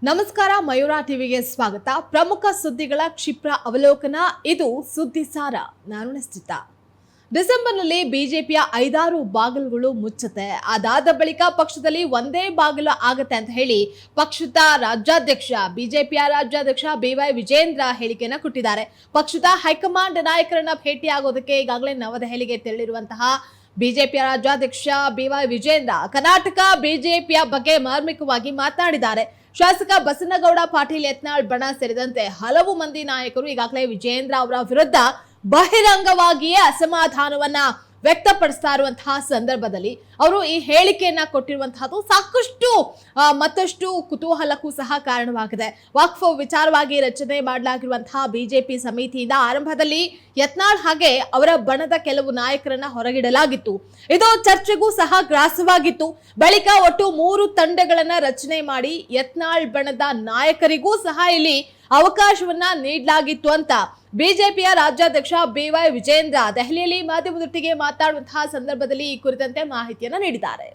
ನಮಸ್ಕಾರ, ಮಯೂರ ಟಿವಿಗೆ ಸ್ವಾಗತ. ಪ್ರಮುಖ ಸುದ್ದಿಗಳ ಕ್ಷಿಪ್ರ ಅವಲೋಕನ. ಇದು ಸುದ್ದಿಸಾರ. ನಾನು ನಿಶ್ಚಿತ. ಡಿಸೆಂಬರ್ನಲ್ಲಿ ಬಿಜೆಪಿಯ 5-6 ಬಾಗಿಲುಗಳು ಮುಚ್ಚುತ್ತೆ. ಅದಾದ ಬಳಿಕ ಪಕ್ಷದಲ್ಲಿ ಒಂದೇ ಬಾಗಿಲು ಆಗತ್ತೆ ಅಂತ ಹೇಳಿ ಪಕ್ಷದ ಬಿಜೆಪಿಯ ರಾಜ್ಯಾಧ್ಯಕ್ಷ BY ವಿಜೇಂದ್ರ ಹೇಳಿಕೆಯನ್ನ ಕೊಟ್ಟಿದ್ದಾರೆ. ಪಕ್ಷದ ಹೈಕಮಾಂಡ್ ನಾಯಕರನ್ನ ಭೇಟಿಯಾಗೋದಕ್ಕೆ ಈಗಾಗಲೇ ನವದೆಹಲಿಗೆ ತೆರಳಿರುವಂತಹ ಬಿಜೆಪಿಯ ರಾಜ್ಯಾಧ್ಯಕ್ಷ BY ವಿಜೇಂದ್ರ ಕರ್ನಾಟಕ ಬಿಜೆಪಿಯ ಬಗ್ಗೆ ಮಾರ್ಮಿಕವಾಗಿ ಮಾತನಾಡಿದ್ದಾರೆ. ಶಾಸಕ ಬಸನಗೌಡ ಪಾಟೀಲ್ ಯತ್ನಾಳ್ ಬಣ ಸೇರಿದಂತೆ ಹಲವು ಮಂದಿ ನಾಯಕರು ಈಗಾಗಲೇ ವಿಜೇಂದ್ರ ಅವರ ವಿರುದ್ಧ ಬಹಿರಂಗವಾಗಿಯೇ ಅಸಮಾಧಾನವನ್ನ ವ್ಯಕ್ತಪಡಿಸ್ತಾ ಇರುವಂತಹ ಸಂದರ್ಭದಲ್ಲಿ ಅವರು ಈ ಹೇಳಿಕೆಯನ್ನ ಕೊಟ್ಟಿರುವಂತಹದ್ದು ಸಾಕಷ್ಟು ಮತ್ತಷ್ಟು ಕುತೂಹಲಕ್ಕೂ ಸಹ ಕಾರಣವಾಗಿದೆ. ವಕ್ಫ್ ವಿಚಾರವಾಗಿ ರಚನೆ ಮಾಡಲಾಗಿರುವಂತಹ ಬಿಜೆಪಿ ಸಮಿತಿಯಿಂದ ಆರಂಭದಲ್ಲಿ ಯತ್ನಾಳ್ ಹಾಗೆ ಅವರ ಬಣದ ಕೆಲವು ನಾಯಕರನ್ನ ಹೊರಗಿಡಲಾಗಿತ್ತು. ಇದು ಚರ್ಚೆಗೂ ಸಹ ಗ್ರಾಸವಾಗಿತ್ತು. ಬಳಿಕ ಒಟ್ಟು 3 ತಂಡಗಳನ್ನ ರಚನೆ ಮಾಡಿ ಯತ್ನಾಳ್ ಬಣದ ನಾಯಕರಿಗೂ ಸಹ ಇಲ್ಲಿ ಅವಕಾಶವನ್ನ ನೀಡಲಾಗಿತ್ತು ಅಂತ ಬಿಜೆಪಿಯ ರಾಜ್ಯಾಧ್ಯಕ್ಷ BY ವಿಜೇಂದ್ರ ದೆಹಲಿಯಲ್ಲಿ ಮಾಧ್ಯಮದೊಟ್ಟಿಗೆ ಮಾತನಾಡುವಂತಹ ಸಂದರ್ಭದಲ್ಲಿ ಈ ಕುರಿತಂತೆ ಮಾಹಿತಿಯನ್ನು ನೀಡಿದ್ದಾರೆ.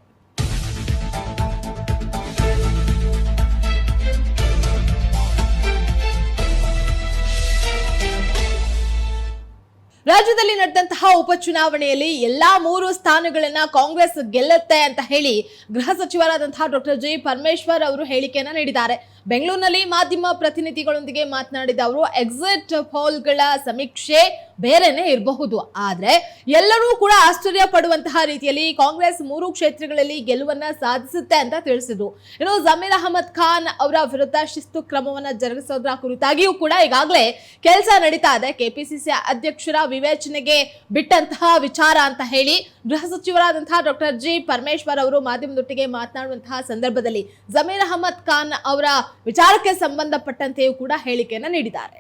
ರಾಜ್ಯದಲ್ಲಿ ನಡೆದಂತಹ ಉಪಚುನಾವಣೆಯಲ್ಲಿ ಎಲ್ಲಾ 3 ಸ್ಥಾನಗಳನ್ನ ಕಾಂಗ್ರೆಸ್ ಗೆಲ್ಲುತ್ತೆ ಅಂತ ಹೇಳಿ ಗೃಹ ಸಚಿವರಾದಂತಹ ಡಾಕ್ಟರ್ ಜಿ ಪರಮೇಶ್ವರ್ ಅವರು ಹೇಳಿಕೆಯನ್ನ ನೀಡಿದ್ದಾರೆ. ಬೆಂಗಳೂರಿನಲ್ಲಿ ಮಾಧ್ಯಮ ಪ್ರತಿನಿಧಿಗಳೊಂದಿಗೆ ಮಾತನಾಡಿದ ಅವರು ಎಕ್ಸಿಟ್ ಪೋಲ್ಗಳ ಸಮೀಕ್ಷೆ ಬೇರೆನೆ ಇರಬಹುದು, ಆದ್ರೆ ಎಲ್ಲರೂ ಕೂಡ ಆಶ್ಚರ್ಯ ಪಡುವಂತಹ ರೀತಿಯಲ್ಲಿ ಕಾಂಗ್ರೆಸ್ 3 ಕ್ಷೇತ್ರಗಳಲ್ಲಿ ಗೆಲುವನ್ನ ಸಾಧಿಸುತ್ತೆ ಅಂತ ತಿಳಿಸಿದ್ರು. ಇನ್ನು ಜಮೀರ್ ಅಹಮದ್ ಖಾನ್ ಅವರ ವಿರುದ್ಧ ಶಿಸ್ತು ಕ್ರಮವನ್ನ ಜರುಗಿಸೋದ್ರ ಕುರಿತಾಗಿಯೂ ಕೂಡ ಈಗಾಗಲೇ ಕೆಲಸ ನಡೀತಾ ಇದೆ. ಕೆಪಿಸಿಸಿ ಅಧ್ಯಕ್ಷರ ವಿವೇಚನೆಗೆ ಬಿಟ್ಟಂತಹ ವಿಚಾರ ಅಂತ ಹೇಳಿ ಗೃಹ ಸಚಿವರಾದಂತಹ ಡಾಕ್ಟರ್ ಜಿ ಪರಮೇಶ್ವರ್ ಅವರು ಮಾಧ್ಯಮದೊಟ್ಟಿಗೆ ಮಾತನಾಡುವಂತಹ ಸಂದರ್ಭದಲ್ಲಿ ಜಮೀರ್ ಅಹಮದ್ ಖಾನ್ ಅವರ ವಿಚಾರಕ್ಕೆ ಸಂಬಂಧಪಟ್ಟಂತೆಯೂ ಕೂಡ ಹೇಳಿಕೆಯನ್ನ ನೀಡಿದ್ದಾರೆ.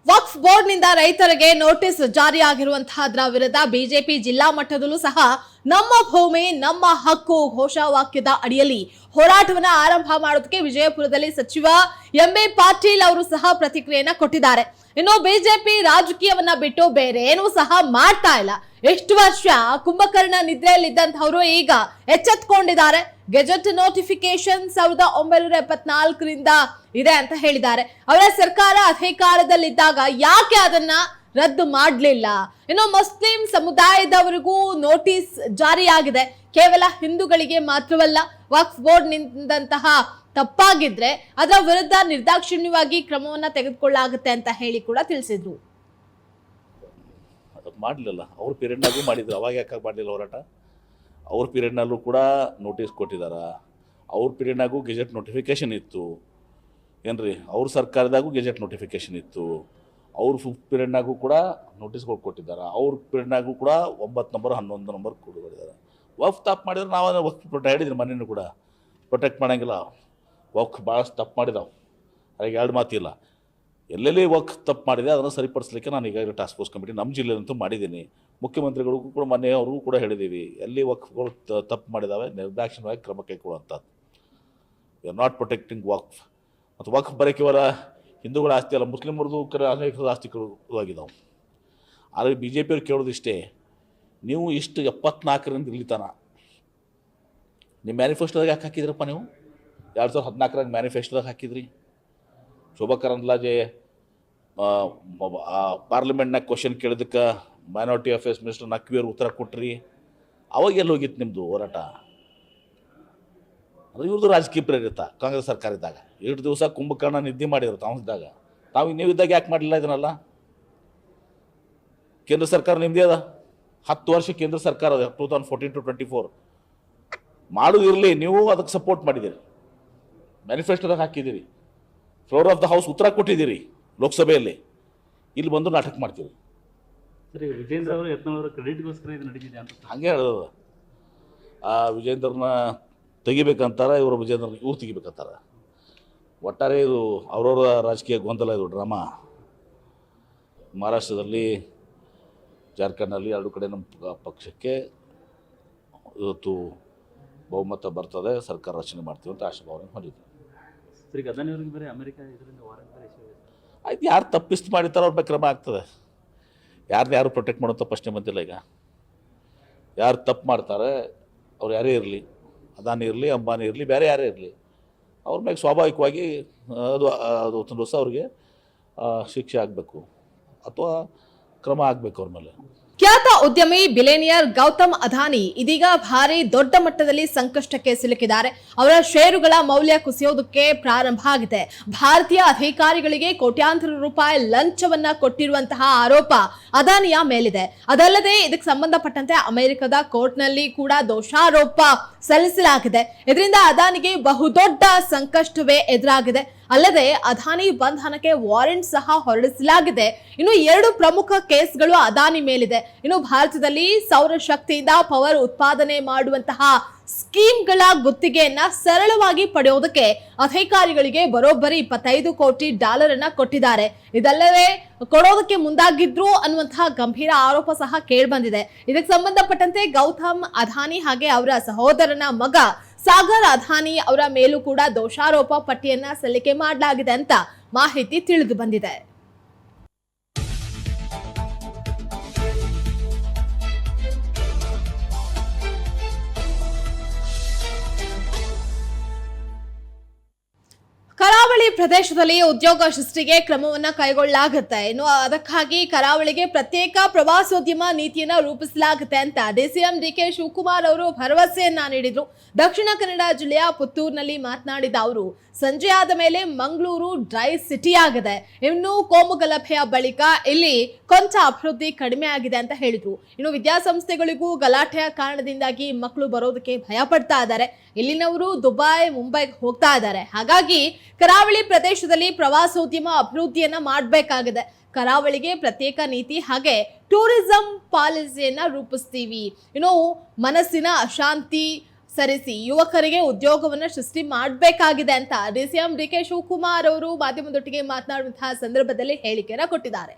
ವಕ್ಫ್ ಬೋರ್ಡ್ನಿಂದ ರೈತರಿಗೆ ನೋಟಿಸ್ ಜಾರಿಯಾಗಿರುವಂತಹದ್ರ ವಿರುದ್ಧ ಬಿಜೆಪಿ ಜಿಲ್ಲಾ ಮಟ್ಟದಲ್ಲೂ ಸಹ ನಮ್ಮ ಭೂಮಿ ನಮ್ಮ ಹಕ್ಕು ಘೋಷವಾಕ್ಯದ ಅಡಿಯಲ್ಲಿ ಹೋರಾಟವನ್ನ ಆರಂಭ ಮಾಡೋದಕ್ಕೆ ವಿಜಯಪುರದಲ್ಲಿ ಸಚಿವ MB ಪಾಟೀಲ್ ಅವರು ಸಹ ಪ್ರತಿಕ್ರಿಯೆಯನ್ನ ಕೊಟ್ಟಿದ್ದಾರೆ. ಇನ್ನು ಬಿಜೆಪಿ ರಾಜಕೀಯವನ್ನ ಬಿಟ್ಟು ಬೇರೆ ಏನೂ ಸಹ ಮಾಡ್ತಾ ಇಲ್ಲ. ಎಷ್ಟು ವರ್ಷ ಕುಂಭಕರ್ಣ ನಿದ್ರೆಯಲ್ಲಿದ್ದಂತಹವರು ಈಗ ಎಚ್ಚೆತ್ಕೊಂಡಿದ್ದಾರೆ. ಗೆಜೆಟ್ ನೋಟಿಫಿಕೇಶನ್ 1974ರಿಂದ ಇದೆ ಅಂತ ಹೇಳಿದ್ದಾರೆ. ಅವರ ಸರ್ಕಾರ ಅಧಿಕಾರದಲ್ಲಿದ್ದಾಗ ಯಾಕೆ ಅದನ್ನ ರದ್ದು ಮಾಡಲಿಲ್ಲ? ಇನ್ನು ಮುಸ್ಲಿಂ ಸಮುದಾಯದವರಿಗೂ ನೋಟಿಸ್ ಜಾರಿಯಾಗಿದೆ. ಕೇವಲ ಹಿಂದೂಗಳಿಗೆ ಮಾತ್ರವಲ್ಲ, ವಕ್ಫ್ ಬೋರ್ಡ್ ನಿಂದಂತಹ ತಪ್ಪಾಗಿದ್ರೆ ಅದರ ವಿರುದ್ಧ ನಿರ್ದಾಕ್ಷಿಣ್ಯವಾಗಿ ಕ್ರಮವನ್ನ ತೆಗೆದುಕೊಳ್ಳಲಾಗುತ್ತೆ ಅಂತ ಹೇಳಿ ಕೂಡ ತಿಳಿಸಿದ್ರು. ಮಾಡಲಿಲ್ಲ, ಅವ್ರ ಪೀರಿಯಡ್ನಾಗೂ ಮಾಡಿದ್ರು. ಅವಾಗ ಯಾಕೆ ಮಾಡಲಿಲ್ಲ ಹೋರಾಟ? ಅವ್ರ ಪೀರಿಯಡ್ನಲ್ಲೂ ಕೂಡ ನೋಟಿಸ್ ಕೊಟ್ಟಿದ್ದಾರ. ಅವ್ರ ಪೀರಿಯಡ್ನಾಗೂ ಗೆಜೆಟ್ ನೋಟಿಫಿಕೇಷನ್ ಇತ್ತು ಏನ್ರಿ, ಅವ್ರ ಸರ್ಕಾರದಾಗೂ ಗೆಜೆಟ್ ನೋಟಿಫಿಕೇಷನ್ ಇತ್ತು. ಅವ್ರ ಪೀರಿಯಡ್ನಾಗೂ ಕೂಡ ನೋಟಿಸ್ಗಳು ಕೊಟ್ಟಿದ್ದಾರೆ. ಅವ್ರ ಪೀರಿಯಡ್ನಾಗೂ ಕೂಡ 9 ನಂಬರ್ 11 ನಂಬರ್ ಕೊಟ್ಟಿದ್ದಾರೆ. ವಕ್ಫ್ ತಪ್ಪು ಮಾಡಿದ್ರೆ ನಾವು ವಕ್ಫ್ ಹೇಳಿದ್ರಿ, ಮನೇನು ಕೂಡ ಪ್ರೊಟೆಕ್ಟ್ ಮಾಡೋಂಗಿಲ್ಲ. ವಕ್ಫ್ ಭಾಳಷ್ಟು ತಪ್ಪು ಮಾಡಿದಾವೆ, ಅದಕ್ಕೆ 2 ಮಾತಿಲ್ಲ. ಎಲ್ಲೆಲ್ಲಿ ವಕ್ಫ್ ತಪ್ಪು ಮಾಡಿದೆ ಅದನ್ನು ಸರಿಪಡಿಸಲಿಕ್ಕೆ ನಾನು ಈಗಾಗಲೇ ಟಾಸ್ಕ್ ಫೋರ್ಸ್ ಕಮಿಟಿ ನಮ್ಮ ಜಿಲ್ಲೆಯಲ್ಲಂತೂ ಮಾಡಿದ್ದೀನಿ. ಮುಖ್ಯಮಂತ್ರಿಗಳಿಗೂ ಕೂಡ ಮನೆಯವ್ರಿಗೂ ಕೂಡ ಹೇಳಿದ್ದೀವಿ, ಎಲ್ಲಿ ವಕ್ಫ್ಗಳು ತಪ್ಪು ಮಾಡಿದಾವೆ ನಿರ್ದಾಕ್ಷಿಣ್ಯವಾಗಿ ಕ್ರಮ ಕೈಗೊಳ್ಳುವಂಥದ್ದು. ವಿ ಆರ್ ನಾಟ್ ಪ್ರೊಟೆಕ್ಟಿಂಗ್ ವಕ್ಫ್. ಮತ್ತು ವಕ್ಫ್ ಬರೀ ಕೇವಲ ಹಿಂದೂಗಳ ಆಸ್ತಿ ಅಲ್ಲ, ಮುಸ್ಲಿಮರದು ಅನೇಕ ಆಸ್ತಿಗಳಾಗಿದ್ದಾವೆ. ಆದರೆ BJP ಅವ್ರು ಕೇಳೋದಿಷ್ಟೇ, ನೀವು ಇಷ್ಟು 74ರಿಂದ ಇಲ್ಲಿತಾನ ನಿಮ್ಮ ಮ್ಯಾನಿಫೆಸ್ಟೋದಾಗ ಯಾಕೆ ಹಾಕಿದ್ರಪ್ಪ? ನೀವು 2014 ಮ್ಯಾನಿಫೆಸ್ಟೋದಾಗ ಹಾಕಿದ್ರಿ. ಶೋಭಾ ಕರಂದ್ಲಾಜೆ ಪಾರ್ಲಿಮೆಂಟ್ನಾಗ ಕ್ವಶನ್ ಕೇಳಿದಕ್ಕೆ ಮೈನಾರಿಟಿ ಅಫೇರ್ಸ್ ಮಿನಿಸ್ಟರ್ ನಕ್ವಿ ಅವ್ರು ಉತ್ತರ ಕೊಟ್ರಿ. ಅವಾಗ ಎಲ್ಲಿ ಹೋಗಿತ್ತು ನಿಮ್ಮದು ಹೋರಾಟ? ಅದು ಇವ್ರದ್ದು ರಾಜಕೀಯ ಪ್ರೇರಿತ. ಕಾಂಗ್ರೆಸ್ ಸರ್ಕಾರ ಇದ್ದಾಗ 8 ದಿವಸ ಕುಂಭಕರ್ಣ ನಿದ್ದೆ ಮಾಡಿದ್ರು ತಾವಿದ್ದಾಗ. ನೀವು ಇದ್ದಾಗ ಯಾಕೆ ಮಾಡಲಿಲ್ಲ ಇದನ್ನೆಲ್ಲ? ಕೇಂದ್ರ ಸರ್ಕಾರ ನಿಮ್ಮದೇ ಅದ, 10 ವರ್ಷ ಕೇಂದ್ರ ಸರ್ಕಾರ ಅದ, 2014 to 24 ಮಾಡೋದಿರಲಿ. ನೀವು ಅದಕ್ಕೆ ಸಪೋರ್ಟ್ ಮಾಡಿದ್ದೀರಿ, ಮ್ಯಾನಿಫೆಸ್ಟೋದಾಗ ಹಾಕಿದ್ದೀರಿ, ಫ್ಲೋರ್ ಆಫ್ ದ ಹೌಸ್ ಉತ್ತರ ಕೊಟ್ಟಿದ್ದೀರಿ ಲೋಕಸಭೆಯಲ್ಲಿ. ಇಲ್ಲಿ ಬಂದು ನಾಟಕ ಮಾಡ್ತೀವಿ. ಸರಿ, ವಿಜೇಂದ್ರ ಅವರು ಯತ್ನಾಳ್ ಕ್ರೆಡಿಟ್ಗೋಸ್ಕರ ಇದು ನಡೀತಿದೆ ಅಂತ ಹಾಗೆ ಹೇಳೋದು. ಆ ವಿಜೇಂದ್ರನ ತೆಗಿಬೇಕಂತಾರೆ, ಇವರು ವಿಜೇಂದ್ರನ ಇವ್ರು ತೆಗಿಬೇಕಂತಾರೆ. ಒಟ್ಟಾರೆ ಇದು ಅವ್ರವ್ರ ರಾಜಕೀಯ ಗೊಂದಲ, ಇದು ಡ್ರಾಮಾ. ಮಹಾರಾಷ್ಟ್ರದಲ್ಲಿ, ಜಾರ್ಖಂಡ್ನಲ್ಲಿ 2 ಕಡೆ ನಮ್ಮ ಪಕ್ಷಕ್ಕೆ ಇವತ್ತು ಬಹುಮತ ಬರ್ತದೆ, ಸರ್ಕಾರ ರಚನೆ ಮಾಡ್ತೀವಿ ಅಂತ ಆಶಾಭಾವನೆ ಹೊಂದಿದ್ವಿ. ಸರಿ, ಗದನವ್ರಿಗೆ ಬೇರೆ ಅಮೆರಿಕ ಇದರಿಂದ ವಾರಂಟ್ ಆಯ್ತು, ಯಾರು ತಪ್ಪಿಸ್ತು ಮಾಡಿರ್ತಾರೋ ಅವ್ರ ಮೇಲೆ ಕ್ರಮ ಆಗ್ತದೆ. ಯಾರು ಪ್ರೊಟೆಕ್ಟ್ ಮಾಡೋಂಥ ಪ್ರಶ್ನೆ ಬಂದಿಲ್ಲ. ಈಗ ಯಾರು ತಪ್ಪು ಮಾಡ್ತಾರೆ ಅವ್ರು ಯಾರೇ ಇರಲಿ, ಅದಾನಿ ಇರಲಿ, ಅಂಬಾನಿ ಇರಲಿ, ಬೇರೆ ಯಾರೇ ಇರಲಿ, ಅವ್ರ ಮೇಲೆ ಸ್ವಾಭಾವಿಕವಾಗಿ ಅದು ಒಂದು ದಿವಸ ಅವ್ರಿಗೆ ಶಿಕ್ಷೆ ಆಗಬೇಕು ಅಥವಾ ಕ್ರಮ ಆಗಬೇಕು ಅವ್ರ ಮೇಲೆ. ಖ್ಯಾತ ಉದ್ಯಮಿ ಬಿಲಿಯನಿಯರ್ ಗೌತಮ್ ಅದಾನಿ ಇದೀಗ ಭಾರಿ ದೊಡ್ಡ ಮಟ್ಟದಲ್ಲಿ ಸಂಕಷ್ಟಕ್ಕೆ ಸಿಲುಕಿದ್ದಾರೆ. ಅವರ ಷೇರುಗಳ ಮೌಲ್ಯ ಕುಸಿಯೋದಕ್ಕೆ ಪ್ರಾರಂಭ ಆಗಿದೆ. ಭಾರತೀಯ ಅಧಿಕಾರಿಗಳಿಗೆ ಕೋಟ್ಯಾಂತರ ರೂಪಾಯಿ ಲಂಚವನ್ನ ಕೊಟ್ಟಿರುವಂತಹ ಆರೋಪ ಅದಾನಿಯ ಮೇಲಿದೆ. ಅದಲ್ಲದೆ ಇದಕ್ಕೆ ಸಂಬಂಧಪಟ್ಟಂತೆ ಅಮೆರಿಕದ ಕೋರ್ಟ್ನಲ್ಲಿ ಕೂಡ ದೋಷಾರೋಪ ಸಲ್ಲಿಸಲಾಗಿದೆ. ಇದರಿಂದ ಅದಾನಿಗೆ ಬಹುದೊಡ್ಡ ಸಂಕಷ್ಟವೇ ಎದುರಾಗಿದೆ. ಅಲ್ಲದೆ ಅದಾನಿ ಬಂಧನಕ್ಕೆ ವಾರೆಂಟ್ ಸಹ ಹೊರಡಿಸಲಾಗಿದೆ. ಇನ್ನು 2 ಪ್ರಮುಖ ಕೇಸ್ಗಳು ಅದಾನಿ ಮೇಲಿದೆ. ಇನ್ನು ಭಾರತದಲ್ಲಿ ಸೌರಶಕ್ತಿಯಿಂದ ಪವರ್ ಉತ್ಪಾದನೆ ಮಾಡುವಂತಹ ಸ್ಕೀಮ್ಗಳ ಗುತ್ತಿಗೆಯನ್ನ ಸರಳವಾಗಿ ಪಡೆಯೋದಕ್ಕೆ ಅಧಿಕಾರಿಗಳಿಗೆ ಬರೋಬ್ಬರಿ $25 ಕೋಟಿ ಅನ್ನ ಕೊಟ್ಟಿದ್ದಾರೆ. ಇದಲ್ಲದೆ ಕೊಡೋದಕ್ಕೆ ಮುಂದಾಗಿದ್ರು ಅನ್ನುವಂತಹ ಗಂಭೀರ ಆರೋಪ ಸಹ ಕೇಳಿಬಂದಿದೆ. ಇದಕ್ಕೆ ಸಂಬಂಧಪಟ್ಟಂತೆ ಗೌತಮ್ ಅದಾನಿ ಹಾಗೆ ಅವರ ಸಹೋದರನ ಮಗ ಸಾಗರ್ ಅದಾನಿ ಅವರ ಮೇಲೂ ಕೂಡ ದೋಷಾರೋಪ ಪಟ್ಟಿಯನ್ನ ಸಲ್ಲಿಕೆ ಮಾಡಲಾಗಿದೆ ಅಂತ ಮಾಹಿತಿ ತಿಳಿದು ಬಂದಿದೆ. ಕರಾವಳಿ ಪ್ರದೇಶದಲ್ಲಿ ಉದ್ಯೋಗ ಸೃಷ್ಟಿಗೆ ಕ್ರಮವನ್ನ ಕೈಗೊಳ್ಳಲಾಗುತ್ತೆ. ಇನ್ನು ಅದಕ್ಕಾಗಿ ಕರಾವಳಿಗೆ ಪ್ರತ್ಯೇಕ ಪ್ರವಾಸೋದ್ಯಮ ನೀತಿಯನ್ನ ರೂಪಿಸಲಾಗುತ್ತೆ ಅಂತ ಡಿಸಿಎಂ ಡಿಕೆ ಶಿವಕುಮಾರ್ ಅವರು ಭರವಸೆಯನ್ನ ನೀಡಿದ್ರು. ದಕ್ಷಿಣ ಕನ್ನಡ ಜಿಲ್ಲೆಯ ಪುತ್ತೂರಿನಲ್ಲಿ ಮಾತನಾಡಿದ ಅವರು, ಸಂಜೆ ಆದ ಮೇಲೆ ಮಂಗಳೂರು ಡ್ರೈ ಸಿಟಿ ಆಗಿದೆ. ಇನ್ನು ಕೋಮುಗಲಭೆಯ ಬಳಿಕ ಇಲ್ಲಿ ಕೊಂಚ ಅಭಿವೃದ್ಧಿ ಕಡಿಮೆ ಆಗಿದೆ ಅಂತ ಹೇಳಿದ್ರು. ಇನ್ನು ವಿದ್ಯಾಸಂಸ್ಥೆಗಳಿಗೂ ಗಲಾಟೆಯ ಕಾರಣದಿಂದಾಗಿ ಮಕ್ಕಳು ಬರೋದಕ್ಕೆ ಭಯ ಪಡ್ತಾ ಇದ್ದಾರೆ. ಇಲ್ಲಿನವರು ದುಬೈ, ಮುಂಬೈಗೆ ಹೋಗ್ತಾ ಇದ್ದಾರೆ. ಹಾಗಾಗಿ ಕರಾವಳಿ ಪ್ರದೇಶದಲ್ಲಿ ಪ್ರವಾಸೋದ್ಯಮ ಅಭಿವೃದ್ಧಿಯನ್ನ ಮಾಡಬೇಕಾಗಿದೆ. ಕರಾವಳಿಗೆ ಪ್ರತ್ಯೇಕ ನೀತಿ ಹಾಗೆ ಟೂರಿಸಂ ಪಾಲಿಸಿಯನ್ನ ರೂಪಿಸ್ತೀವಿ. ಇನ್ನು ಮನಸ್ಸಿನ ಅಶಾಂತಿ ಸರಿಸಿ ಯುವಕರಿಗೆ ಉದ್ಯೋಗವನ್ನ ಸೃಷ್ಟಿ ಮಾಡಬೇಕಾಗಿದೆ ಅಂತ ಡಿಸಿಎಂ ಡಿಕೆ ಶಿವಕುಮಾರ್ ಅವರು ಮಾಧ್ಯಮದೊಟ್ಟಿಗೆ ಮಾತನಾಡುವಂತಹ ಸಂದರ್ಭದಲ್ಲಿ ಹೇಳಿಕೆಯನ್ನ ಕೊಟ್ಟಿದ್ದಾರೆ.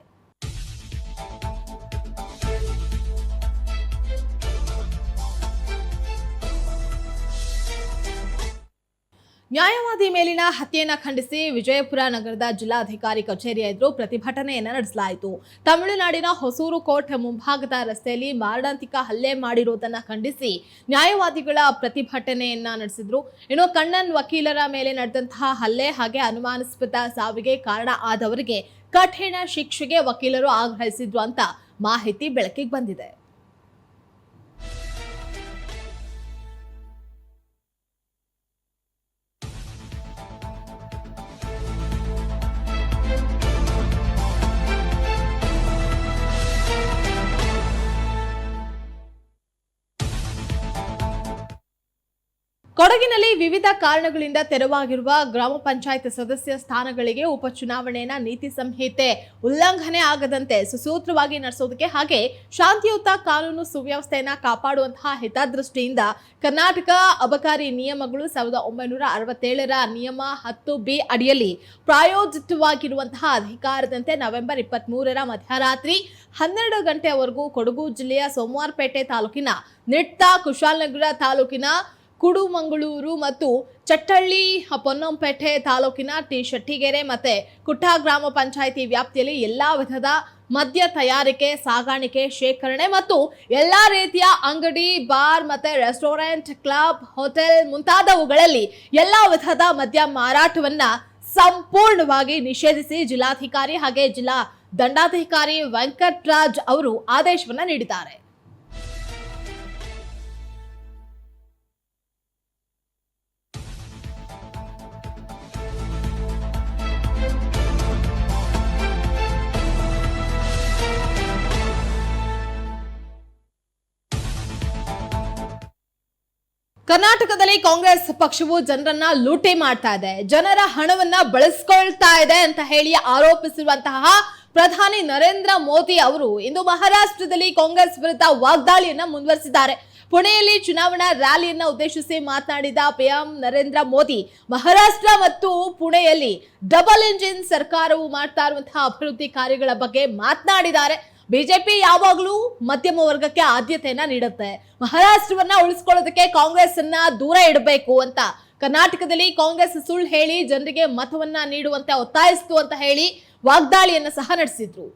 ನ್ಯಾಯವಾದಿ ಮೇಲಿನ ಹತ್ಯೆಯನ್ನು ಖಂಡಿಸಿ ವಿಜಯಪುರ ನಗರದ ಜಿಲ್ಲಾಧಿಕಾರಿ ಕಚೇರಿ ಎದುರು ಪ್ರತಿಭಟನೆಯನ್ನು ನಡೆಸಲಾಯಿತು. ತಮಿಳುನಾಡಿನ ಹೊಸೂರು ಕೋರ್ಟ್ ಮುಂಭಾಗದ ರಸ್ತೆಯಲ್ಲಿ ಮಾರಣಾಂತಿಕ ಹಲ್ಲೆ ಮಾಡಿರುವುದನ್ನು ಖಂಡಿಸಿ ನ್ಯಾಯವಾದಿಗಳ ಪ್ರತಿಭಟನೆಯನ್ನ ನಡೆಸಿದ್ರು. ಇನ್ನು ಕಣ್ಣನ್ ವಕೀಲರ ಮೇಲೆ ನಡೆದಂತಹ ಹಲ್ಲೆ ಹಾಗೆ ಅನುಮಾನಾಸ್ಪದ ಸಾವಿಗೆ ಕಾರಣ ಆದವರಿಗೆ ಕಠಿಣ ಶಿಕ್ಷೆಗೆ ವಕೀಲರು ಆಗ್ರಹಿಸಿದ್ರು ಅಂತ ಮಾಹಿತಿ ಬೆಳಕಿಗೆ ಬಂದಿದೆ. ಕೊಡಗಿನಲ್ಲಿ ವಿವಿಧ ಕಾರಣಗಳಿಂದ ತೆರವಾಗಿರುವ ಗ್ರಾಮ ಪಂಚಾಯತ್ ಸದಸ್ಯ ಸ್ಥಾನಗಳಿಗೆ ಉಪಚುನಾವಣೆಯನ್ನ ನೀತಿ ಸಂಹಿತೆ ಉಲ್ಲಂಘನೆ ಆಗದಂತೆ ಸುಸೂತ್ರವಾಗಿ ನಡೆಸೋದಕ್ಕೆ ಹಾಗೆ ಶಾಂತಿಯುತ ಕಾನೂನು ಸುವ್ಯವಸ್ಥೆಯನ್ನ ಕಾಪಾಡುವಂತಹ ಹಿತದೃಷ್ಟಿಯಿಂದ ಕರ್ನಾಟಕ ಅಬಕಾರಿ ನಿಯಮಗಳು 1967ರ ನಿಯಮ 10B ಅಡಿಯಲ್ಲಿ ಪ್ರಾಯೋಜಿತವಾಗಿರುವಂತಹ ಅಧಿಕಾರದಂತೆ ನವೆಂಬರ್ 23ರ ಮಧ್ಯರಾತ್ರಿ 12 ಗಂಟೆವರೆಗೂ ಕೊಡಗು ಜಿಲ್ಲೆಯ ಸೋಮವಾರಪೇಟೆ ತಾಲೂಕಿನ ನಿಟ್ಟ, ಕುಶಾಲನಗರ ತಾಲೂಕಿನ ಕುಡುಮಂಗಳೂರು ಮತ್ತು ಚಟ್ಟಳ್ಳಿ, ಪೊನ್ನಂಪೇಟೆ ತಾಲೂಕಿನ ಟಿ ಶೆಟ್ಟಿಗೆರೆ ಮತ್ತೆ ಕುಟ್ಟ ಗ್ರಾಮ ಪಂಚಾಯಿತಿ ವ್ಯಾಪ್ತಿಯಲ್ಲಿ ಎಲ್ಲಾ ವಿಧದ ಮದ್ಯ ತಯಾರಿಕೆ, ಸಾಗಾಣಿಕೆ, ಶೇಖರಣೆ ಮತ್ತು ಎಲ್ಲಾ ರೀತಿಯ ಅಂಗಡಿ, ಬಾರ್ ಮತ್ತೆ ರೆಸ್ಟೋರೆಂಟ್, ಕ್ಲಬ್, ಹೋಟೆಲ್ ಮುಂತಾದವುಗಳಲ್ಲಿ ಎಲ್ಲಾ ವಿಧದ ಮದ್ಯ ಮಾರಾಟವನ್ನ ಸಂಪೂರ್ಣವಾಗಿ ನಿಷೇಧಿಸಿ ಜಿಲ್ಲಾಧಿಕಾರಿ ಹಾಗೆ ಜಿಲ್ಲಾ ದಂಡಾಧಿಕಾರಿ ವೆಂಕಟರಾಜ್ ಅವರು ಆದೇಶವನ್ನ ನೀಡಿದ್ದಾರೆ. ಕರ್ನಾಟಕದಲ್ಲಿ ಕಾಂಗ್ರೆಸ್ ಪಕ್ಷವು ಜನರನ್ನ ಲೂಟಿ ಮಾಡ್ತಾ ಇದೆ, ಜನರ ಹಣವನ್ನ ಬಳಸ್ಕೊಳ್ತಾ ಇದೆ ಅಂತ ಹೇಳಿ ಆರೋಪಿಸಿರುವಂತಹ ಪ್ರಧಾನಿ ನರೇಂದ್ರ ಮೋದಿ ಅವರು ಇಂದು ಮಹಾರಾಷ್ಟ್ರದಲ್ಲಿ ಕಾಂಗ್ರೆಸ್ ವಿರುದ್ಧ ವಾಗ್ದಾಳಿಯನ್ನ ಮುಂದುವರಿಸಿದ್ದಾರೆ. ಪುಣೆಯಲ್ಲಿ ಚುನಾವಣಾ ರ್ಯಾಲಿಯನ್ನ ಉದ್ದೇಶಿಸಿ ಮಾತನಾಡಿದ ಪಿಎಂ ನರೇಂದ್ರ ಮೋದಿ, ಮಹಾರಾಷ್ಟ್ರ ಮತ್ತು ಪುಣೆಯಲ್ಲಿ ಡಬಲ್ ಇಂಜಿನ್ ಸರ್ಕಾರವು ಮಾಡ್ತಾ ಇರುವಂತಹ ಅಭಿವೃದ್ಧಿ ಕಾರ್ಯಗಳ ಬಗ್ಗೆ ಮಾತನಾಡಿದ್ದಾರೆ. ಬಿಜೆಪಿ ಯಾವಾಗಲೂ ಮಧ್ಯಮ ವರ್ಗಕ್ಕೆ ಆದ್ಯತೆಯನ್ನ ನೀಡುತ್ತೆ. ಮಹಾರಾಷ್ಟ್ರವನ್ನ ಉಳಿಸ್ಕೊಳ್ಳೋದಕ್ಕೆ ಕಾಂಗ್ರೆಸ್ ಅನ್ನ ದೂರ ಇಡಬೇಕು ಅಂತ ಕರ್ನಾಟಕದಲ್ಲಿ ಕಾಂಗ್ರೆಸ್ ಸುಳ್ಳು ಹೇಳಿ ಜನರಿಗೆ ಮತವನ್ನ ನೀಡುವಂತೆ ಒತ್ತಾಯಿಸಿತು ಅಂತ ಹೇಳಿ ವಾಗ್ದಾಳಿಯನ್ನ ಸಹ ನಡೆಸಿದ್ರು.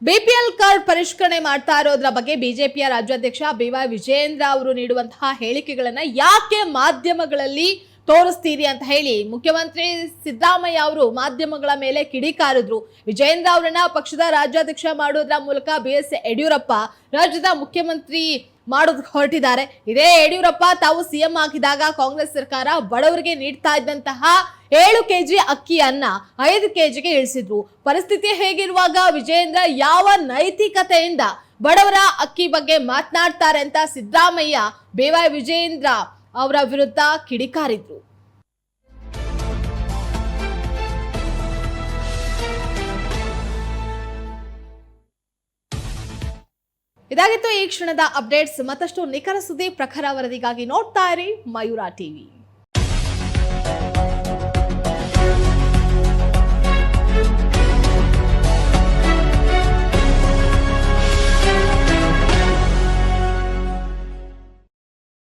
ಬಿಪಿಎಲ್ ಕಾರ್ಡ್ ಪರಿಷ್ಕರಣೆ ಮಾಡ್ತಾ ಇರೋದ್ರ ಬಗ್ಗೆ ಬಿಜೆಪಿಯ ರಾಜ್ಯಾಧ್ಯಕ್ಷ BY ವಿಜಯೇಂದ್ರ ಅವರು ನೀಡುವಂತಹ ಹೇಳಿಕೆಗಳನ್ನ ಯಾಕೆ ಮಾಧ್ಯಮಗಳಲ್ಲಿ ತೋರಿಸ್ತೀರಿ ಅಂತ ಹೇಳಿ ಮುಖ್ಯಮಂತ್ರಿ ಸಿದ್ದರಾಮಯ್ಯ ಅವರು ಮಾಧ್ಯಮಗಳ ಮೇಲೆ ಕಿಡಿಕಾರಿದ್ರು. ವಿಜಯೇಂದ್ರ ಅವರನ್ನ ಪಕ್ಷದ ರಾಜ್ಯಾಧ್ಯಕ್ಷ ಮಾಡೋದ್ರ ಮೂಲಕ BS ಯಡಿಯೂರಪ್ಪ ರಾಜ್ಯದ ಮುಖ್ಯಮಂತ್ರಿ ಮಾಡೋದಕ್ಕೆ ಹೊರಟಿದ್ದಾರೆ. ಇದೇ ಯಡಿಯೂರಪ್ಪ ತಾವು CM ಆಗಿದಾಗ ಕಾಂಗ್ರೆಸ್ ಸರ್ಕಾರ ಬಡವರಿಗೆ ನೀಡ್ತಾ ಇದ್ದಂತಹ 7 kg ಅಕ್ಕಿಯನ್ನ 5 kgಗೆ ಇಳಿಸಿದ್ರು. ಪರಿಸ್ಥಿತಿ ಹೇಗಿರುವಾಗ ವಿಜಯೇಂದ್ರ ಯಾವ ನೈತಿಕತೆಯಿಂದ ಬಡವರ ಅಕ್ಕಿ ಬಗ್ಗೆ ಮಾತನಾಡ್ತಾರೆ ಅಂತ ಸಿದ್ದರಾಮಯ್ಯ BY ವಿಜಯೇಂದ್ರ ಅವರ ವಿರುದ್ಧ ಕಿಡಿಕಾರಿದ್ರು. ಇದಾಗಿತ್ತು ಈ ಕ್ಷಣದ ಅಪ್ಡೇಟ್ಸ್. ಮತ್ತಷ್ಟು ನಿಖರ ಸುದ್ದಿ ಪ್ರಖರ ವರದಿಗಾಗಿ ನೋಡ್ತಾ ಇರಿ ಮಯೂರ ಟಿವಿ.